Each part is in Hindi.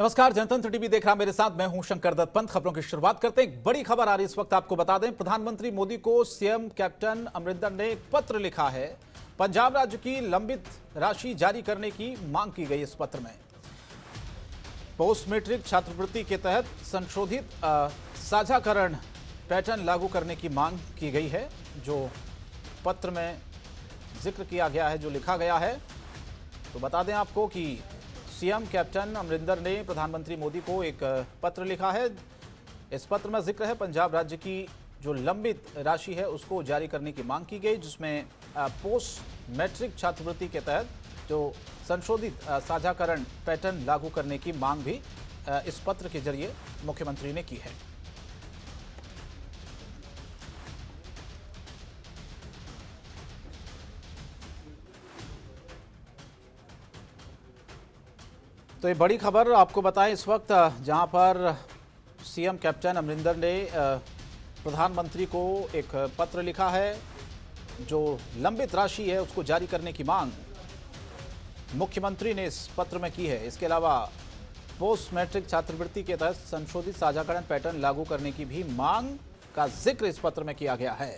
नमस्कार, जनतंत्र टीवी देख रहा मेरे साथ मैं हूं शंकर दत्त पंत। खबरों की शुरुआत करते हैं। एक बड़ी खबर आ रही इस वक्त, आपको बता दें, प्रधानमंत्री मोदी को सीएम कैप्टन अमरिंदर ने एक पत्र लिखा है। पंजाब राज्य की लंबित राशि जारी करने की मांग की गई। इस पत्र में पोस्ट मैट्रिक छात्रवृत्ति के तहत संशोधित साझाकरण पैटर्न लागू करने की मांग की गई है। जो पत्र में जिक्र किया गया है, जो लिखा गया है, तो बता दें आपको कि सीएम कैप्टन अमरिंदर ने प्रधानमंत्री मोदी को एक पत्र लिखा है। इस पत्र में जिक्र है पंजाब राज्य की जो लंबित राशि है उसको जारी करने की मांग की गई, जिसमें पोस्ट मैट्रिक छात्रवृत्ति के तहत जो संशोधित साझाकरण पैटर्न लागू करने की मांग भी इस पत्र के जरिए मुख्यमंत्री ने की है। तो ये बड़ी खबर आपको बताएं इस वक्त, जहां पर सीएम कैप्टन अमरिंदर ने प्रधानमंत्री को एक पत्र लिखा है। जो लंबित राशि है उसको जारी करने की मांग मुख्यमंत्री ने इस पत्र में की है। इसके अलावा पोस्ट मैट्रिक छात्रवृत्ति के तहत संशोधित साझाकरण पैटर्न लागू करने की भी मांग का जिक्र इस पत्र में किया गया है।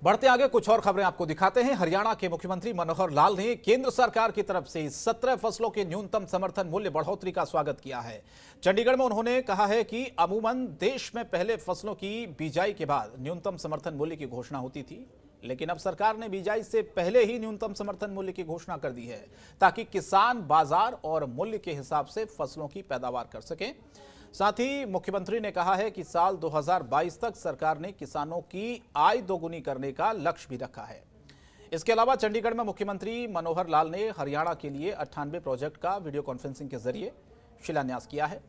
बढ़ते आगे कुछ और खबरें आपको दिखाते हैं। हरियाणा के मुख्यमंत्री मनोहर लाल ने केंद्र सरकार की तरफ से 17 फसलों के न्यूनतम समर्थन मूल्य बढ़ोतरी का स्वागत किया है। चंडीगढ़ में उन्होंने कहा है कि अमूमन देश में पहले फसलों की बिजाई के बाद न्यूनतम समर्थन मूल्य की घोषणा होती थी, लेकिन अब सरकार ने बिजाई से पहले ही न्यूनतम समर्थन मूल्य की घोषणा कर दी है, ताकि किसान बाजार और मूल्य के हिसाब से फसलों की पैदावार कर सकें। साथ ही मुख्यमंत्री ने कहा है कि साल 2022 तक सरकार ने किसानों की आय दोगुनी करने का लक्ष्य भी रखा है। इसके अलावा चंडीगढ़ में मुख्यमंत्री मनोहर लाल ने हरियाणा के लिए 98 प्रोजेक्ट का वीडियो कॉन्फ्रेंसिंग के जरिए शिलान्यास किया है।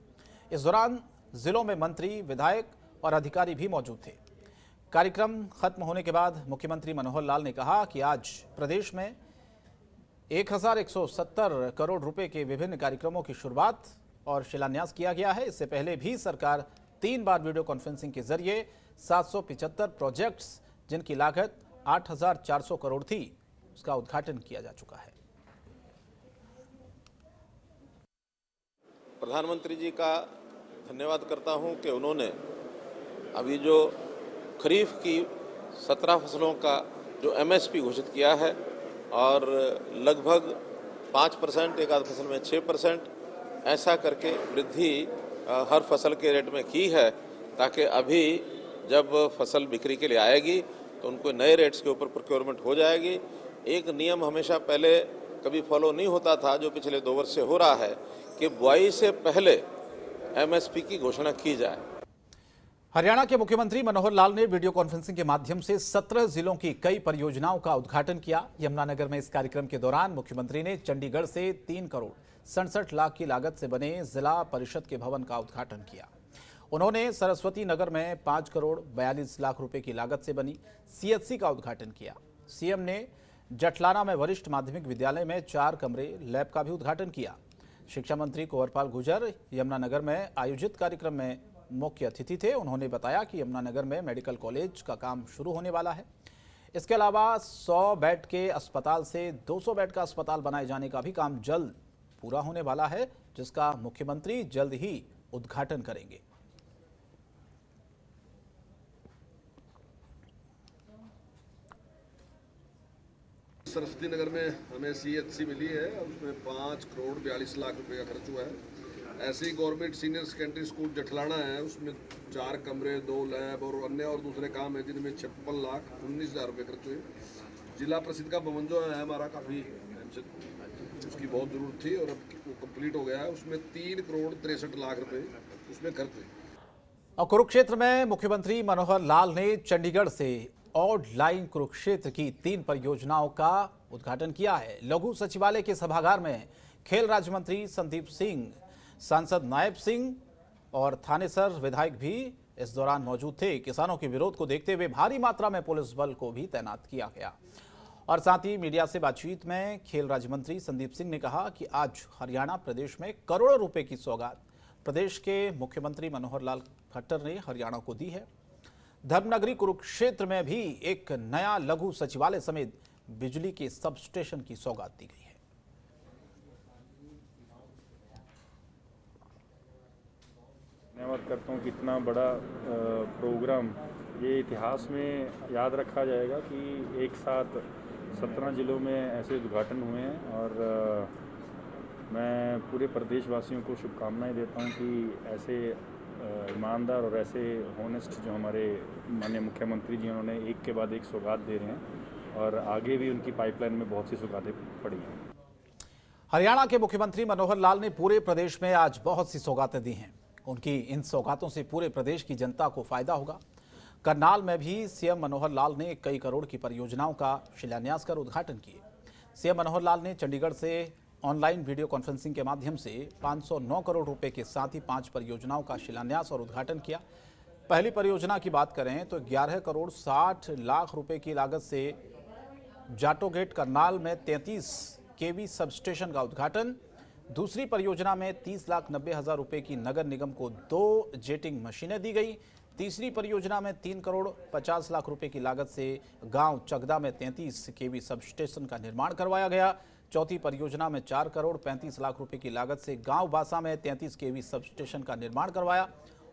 इस दौरान जिलों में मंत्री, विधायक और अधिकारी भी मौजूद थे। कार्यक्रम खत्म होने के बाद मुख्यमंत्री मनोहर लाल ने कहा कि आज प्रदेश में 1170 करोड़ रुपए के विभिन्न कार्यक्रमों की शुरुआत और शिलान्यास किया गया है। इससे पहले भी सरकार 3 बार वीडियो कॉन्फ्रेंसिंग के जरिए 775 प्रोजेक्ट्स, जिनकी लागत 8400 करोड़ थी, उसका उद्घाटन किया जा चुका है। प्रधानमंत्री जी का धन्यवाद करता हूं कि उन्होंने अभी जो खरीफ की 17 फसलों का जो एमएसपी घोषित किया है और लगभग 5%, एक आध फसल में 6%, ऐसा करके वृद्धि हर फसल के रेट में की है, ताकि अभी जब फसल बिक्री के लिए आएगी तो उनको नए रेट्स के ऊपर प्रोक्योरमेंट हो जाएगी। एक नियम हमेशा पहले कभी फॉलो नहीं होता था, जो पिछले 2 वर्ष से हो रहा है, कि बुआई से पहले एमएसपी की घोषणा की जाए। हरियाणा के मुख्यमंत्री मनोहर लाल ने वीडियो कॉन्फ्रेंसिंग के माध्यम से 17 जिलों की कई परियोजनाओं का उद्घाटन किया। यमुनानगर में इस कार्यक्रम के दौरान मुख्यमंत्री ने चंडीगढ़ से 3 करोड़ 67 लाख की लागत से बने जिला परिषद के भवन का उद्घाटन किया। उन्होंने सरस्वती नगर में 5 करोड़ 42 लाख रुपए की लागत से बनी सीएचसी का उद्घाटन किया। सीएम ने जटलाना में वरिष्ठ माध्यमिक विद्यालय में 4 कमरे लैब का भी उद्घाटन किया। शिक्षा मंत्री कुंवरपाल गुर्जर यमुनानगर में आयोजित कार्यक्रम में मुख्य अतिथि थे। उन्होंने बताया कि यमुनानगर में मेडिकल कॉलेज का काम शुरू होने वाला है। इसके अलावा 100 बेड के अस्पताल से 200 बेड का अस्पताल बनाए जाने का भी काम जल्द पूरा होने वाला है, जिसका मुख्यमंत्री जल्द ही उद्घाटन करेंगे। सरस्वती नगर में हमें सीएचसी मिली है और उसमें 5 करोड़ 42 लाख रुपए का खर्च हुआ है। ऐसे ही गवर्नमेंट सीनियर सेकेंडरी स्कूल जटलाना है, उसमें 4 कमरे, 2 लैब और अन्य और दूसरे काम है, जिनमें 56 लाख 19 हज़ार रुपये खर्च हुए। जिला परिषद का भवन जो है हमारा, काफ़ी उसकी बहुत ज़रूरत थी और अब वो कंप्लीट हो गया है। उसमें 3 करोड़ 63 लाख रुपए उसमें खर्च हुए। और कुरुक्षेत्र में मुख्यमंत्री मनोहर लाल ने चंडीगढ़ से ऑड लाइन कुरुक्षेत्र की 3 परियोजनाओं का उद्घाटन किया है। लघु सचिवालय के सभागार में खेल राज्य मंत्री संदीप सिंह, सांसद नायब सिंह और थानेसर विधायक भी इस दौरान मौजूद थे। किसानों के विरोध को देखते हुए भारी मात्रा में पुलिस बल को भी तैनात किया गया। और साथ ही मीडिया से बातचीत में खेल राज्य मंत्री संदीप सिंह ने कहा कि आज हरियाणा प्रदेश में करोड़ों रुपए की सौगात प्रदेश के मुख्यमंत्री मनोहर लाल खट्टर ने हरियाणा को दी है। धर्मनगरी कुरुक्षेत्र में भी एक नया लघु सचिवालय समेत बिजली के सब स्टेशन की सौगात दी गई है। करता हूँ कि इतना बड़ा प्रोग्राम ये इतिहास में याद रखा जाएगा कि एक साथ 17 जिलों में ऐसे उद्घाटन हुए हैं। और मैं पूरे प्रदेशवासियों को शुभकामनाएं देता हूं कि ऐसे ईमानदार और ऐसे होनेस्ट जो हमारे माननीय मुख्यमंत्री जी उन्होंने एक के बाद एक सौगात दे रहे हैं और आगे भी उनकी पाइपलाइन में बहुत सी सौगातें पड़ी हैं। हरियाणा के मुख्यमंत्री मनोहर लाल ने पूरे प्रदेश में आज बहुत सी सौगातें दी हैं। उनकी इन सौगातों से पूरे प्रदेश की जनता को फायदा होगा। करनाल में भी सीएम मनोहर लाल ने कई करोड़ की परियोजनाओं का शिलान्यास कर उद्घाटन किए। सीएम मनोहर लाल ने चंडीगढ़ से ऑनलाइन वीडियो कॉन्फ्रेंसिंग के माध्यम से 509 करोड़ रुपए के साथ ही 5 परियोजनाओं का शिलान्यास और उद्घाटन किया। पहली परियोजना की बात करें तो 11 करोड़ 60 लाख रुपए की लागत से जाटोगेट करनाल में 33 केवी सबस्टेशन का उद्घाटन। दूसरी परियोजना में 30,90,000 रुपए की नगर निगम को 2 जेटिंग मशीनें दी गई। तीसरी परियोजना में 3 करोड़ 50 लाख रुपए की लागत से गांव चगदा में 33 केवी सबस्टेशन का निर्माण करवाया गया। चौथी परियोजना में 4 करोड़ 35 लाख रुपए की लागत से गांव बासा में 33 केवी सबस्टेशन का निर्माण करवाया।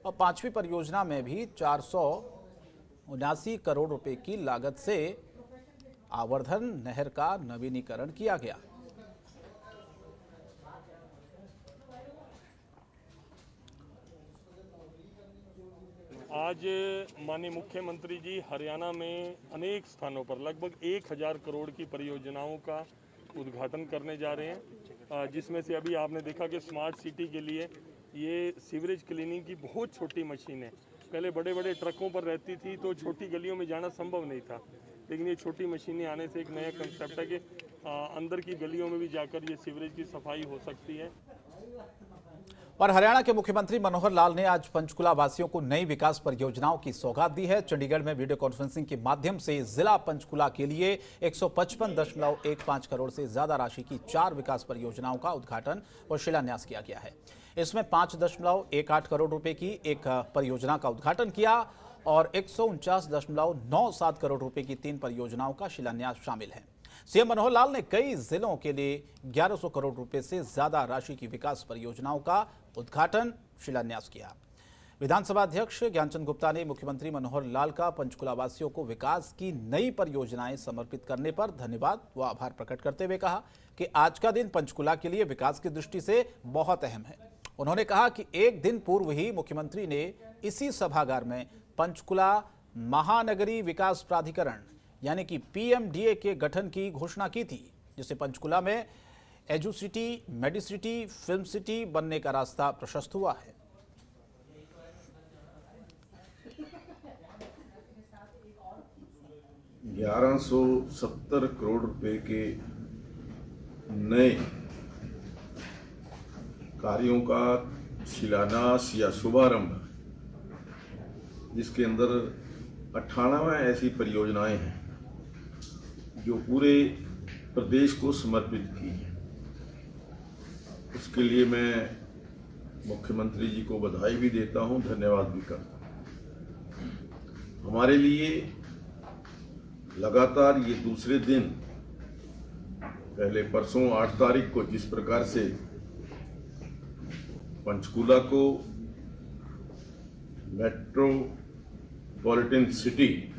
और पांचवी परियोजना में भी 479 करोड़ रुपए की लागत से आवर्धन नहर का नवीनीकरण किया गया। आज माननीय मुख्यमंत्री जी हरियाणा में अनेक स्थानों पर लगभग 1000 करोड़ की परियोजनाओं का उद्घाटन करने जा रहे हैं, जिसमें से अभी आपने देखा कि स्मार्ट सिटी के लिए ये सीवरेज क्लीनिंग की बहुत छोटी मशीन है। पहले बड़े बड़े ट्रकों पर रहती थी तो छोटी गलियों में जाना संभव नहीं था, लेकिन ये छोटी मशीनें आने से एक नया कंसेप्ट है कि अंदर की गलियों में भी जाकर ये सीवरेज की सफाई हो सकती है। और हरियाणा के मुख्यमंत्री मनोहर लाल ने आज पंचकुला वासियों को नई विकास परियोजनाओं की सौगात दी है। चंडीगढ़ में वीडियो कॉन्फ्रेंसिंग के माध्यम से जिला पंचकुला के लिए 155.15 करोड़ से ज्यादा राशि की 4 विकास परियोजनाओं का उद्घाटन और शिलान्यास किया गया है। इसमें 5.18 करोड़ रुपए की एक परियोजना का उद्घाटन किया और 149.97 करोड़ रुपए की 3 परियोजनाओं का शिलान्यास शामिल है। सीएम मनोहर लाल ने कई जिलों के लिए 1100 करोड़ रुपए से ज्यादा राशि की विकास परियोजनाओं का उद्घाटन शिलान्यास किया। विधानसभा अध्यक्ष ज्ञानचंद गुप्ता ने मुख्यमंत्री मनोहर लाल का पंचकुला वासियों को विकास की नई परियोजनाएं समर्पित करने पर धन्यवाद व आभार प्रकट करते हुए कहा कि आज का दिन पंचकुला के लिए विकास की दृष्टि से बहुत अहम है। उन्होंने कहा कि एक दिन पूर्व ही मुख्यमंत्री ने इसी सभागार में पंचकुला महानगरी विकास प्राधिकरण यानी कि पीएमडीए के गठन की घोषणा की थी, जिससे पंचकुला में एजुसिटी, मेडिसिटी, फिल्म सिटी बनने का रास्ता प्रशस्त हुआ है। $1170 करोड़ रुपए के नए कार्यों का शिलान्यास या शुभारंभ, जिसके अंदर 98 ऐसी परियोजनाएं हैं जो पूरे प्रदेश को समर्पित की है। उसके लिए मैं मुख्यमंत्री जी को बधाई भी देता हूं, धन्यवाद भी करता हूं। हमारे लिए लगातार ये दूसरे दिन, पहले परसों 8 तारीख को जिस प्रकार से पंचकुला को मेट्रोपॉलिटन सिटी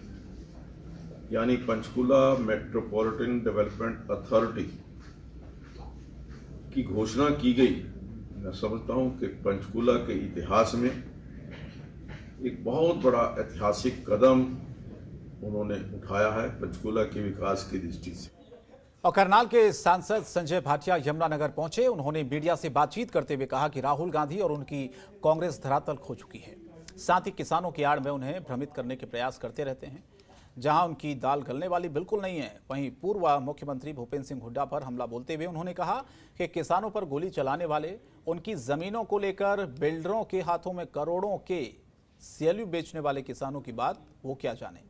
यानी पंचकुला मेट्रोपॉलिटन डेवलपमेंट अथॉरिटी की घोषणा की गई, मैं समझता हूं कि पंचकुला के इतिहास में एक बहुत बड़ा ऐतिहासिक कदम उन्होंने उठाया है पंचकुला के विकास की दृष्टि से। और करनाल के सांसद संजय भाटिया यमुनानगर पहुंचे। उन्होंने मीडिया से बातचीत करते हुए कहा कि राहुल गांधी और उनकी कांग्रेस धरातल खो चुकी है। साथ ही किसानों की आड़ में उन्हें भ्रमित करने के प्रयास करते रहते हैं। जहां उनकी दाल गलने वाली बिल्कुल नहीं है, वहीं पूर्व मुख्यमंत्री भूपेंद्र सिंह हुड्डा पर हमला बोलते हुए उन्होंने कहा कि किसानों पर गोली चलाने वाले, उनकी जमीनों को लेकर बिल्डरों के हाथों में करोड़ों के सीएलयू बेचने वाले किसानों की बात वो क्या जाने।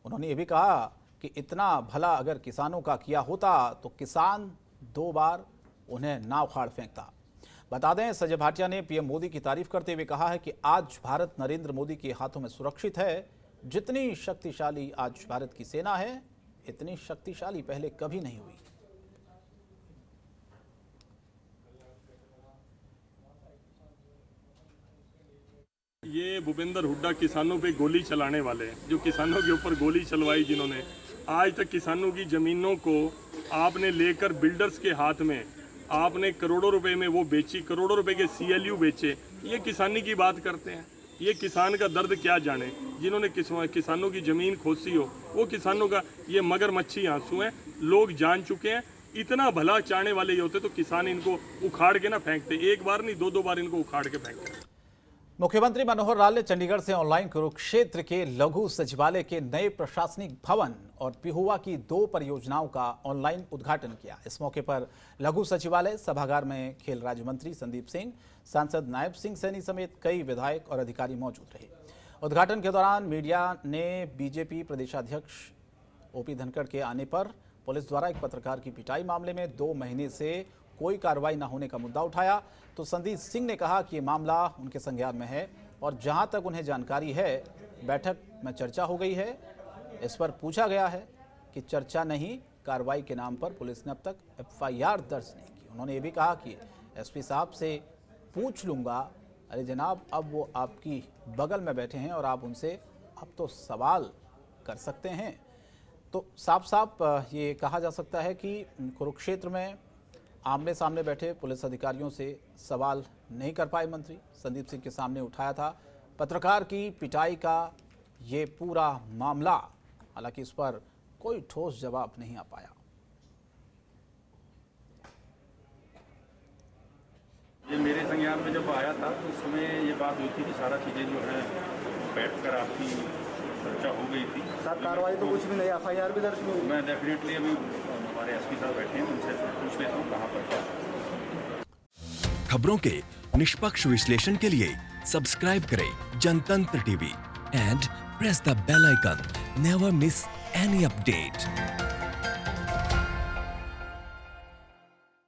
उन्होंने ये भी कहा कि इतना भला अगर किसानों का किया होता तो किसान 2 बार उन्हें ना उखाड़ फेंकता। बता दें, संजय भाटिया ने पीएम मोदी की तारीफ करते हुए कहा है कि आज भारत नरेंद्र मोदी के हाथों में सुरक्षित है। जितनी शक्तिशाली आज भारत की सेना है, इतनी शक्तिशाली पहले कभी नहीं हुई। ये भूपेंद्र हुड्डा किसानों पे गोली चलाने वाले हैं, जो किसानों के ऊपर गोली चलवाई जिन्होंने। आज तक किसानों की ज़मीनों को आपने लेकर बिल्डर्स के हाथ में आपने करोड़ों रुपए में वो बेची, करोड़ों रुपए के CLU बेचे। ये किसानी की बात करते हैं। ये किसान का दर्द क्या जाने, जिन्होंने किसानों की ज़मीन खोसी हो, वो किसानों का ये मगरमच्छी आंसू हैं। लोग जान चुके हैं, इतना भला चाहने वाले ये होते तो किसान इनको उखाड़ के ना फेंकते, एक बार नहीं 2-2 बार इनको उखाड़ के फेंकते। मुख्यमंत्री मनोहर लाल ने चंडीगढ़ से ऑनलाइन कुरुक्षेत्र के लघु सचिवालय के नए प्रशासनिक भवन और पिहुआ की 2 परियोजनाओं का ऑनलाइन उद्घाटन किया। इस मौके पर लघु सचिवालय सभागार में खेल राज्य मंत्री संदीप सिंह, सांसद नायब सिंह सैनी समेत कई विधायक और अधिकारी मौजूद रहे। उद्घाटन के दौरान मीडिया ने बीजेपी प्रदेशाध्यक्ष OP धनखड़ के आने पर पुलिस द्वारा एक पत्रकार की पिटाई मामले में 2 महीने से कोई कार्रवाई न होने का मुद्दा उठाया तो संदीप सिंह ने कहा कि ये मामला उनके संज्ञान में है और जहां तक उन्हें जानकारी है बैठक में चर्चा हो गई है। इस पर पूछा गया है कि चर्चा नहीं, कार्रवाई के नाम पर पुलिस ने अब तक FIR दर्ज नहीं की। उन्होंने ये भी कहा कि SP साहब से पूछ लूँगा। अरे जनाब, अब वो आपकी बगल में बैठे हैं और आप उनसे अब तो सवाल कर सकते हैं। तो साफ साफ ये कहा जा सकता है कि कुरुक्षेत्र में आमने सामने बैठे पुलिस अधिकारियों से सवाल नहीं कर पाए मंत्री। संदीप सिंह के सामने उठाया था पत्रकार की पिटाई का ये पूरा मामला, हालांकि इस पर कोई ठोस जवाब नहीं आ पाया। ये मेरे संज्ञान में जब आया था तो उस समय ये बात हुई थी कि सारा चीज़ें जो है बैठकर आपकी चर्चा हो गई थी। सर कार्रवाई तो कुछ भी नहीं, FIR भी दर्ज नहीं हुई। मैं डेफिनेटली अभी हमारे SP साहब बैठे हैं, उनसे पूछ लेता हूँ कहाँ पर क्या। खबरों के निष्पक्ष विश्लेषण के लिए सब्सक्राइब करें Jantantra TV and press the bell icon. Never miss any update.